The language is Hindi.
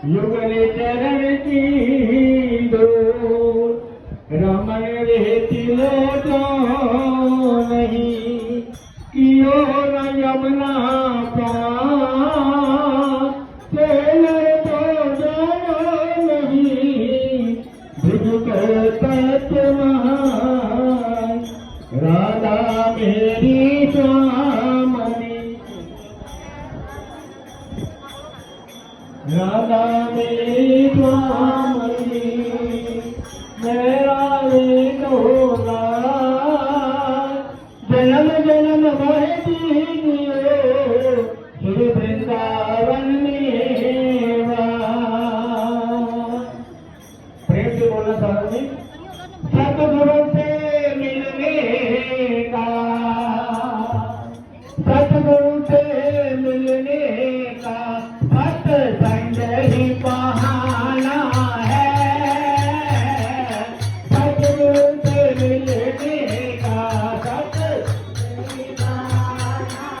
युगले चरण की डोर, रमन रहती लोटो नहीं, कियो न यमुना पार, चले तो जानो नहीं, तुझको तत्वमान, राधा मेरी स्वामनी, राधा मेरी स्वामनी, मेरा विठोला, जन्म जन्म बहती जियो, श्री वृंदावन मेवा। प्रेम से बोलना सारों ने, सतगुरु से मिलने का, सतगुरु से मिलने का सत्संग ही पा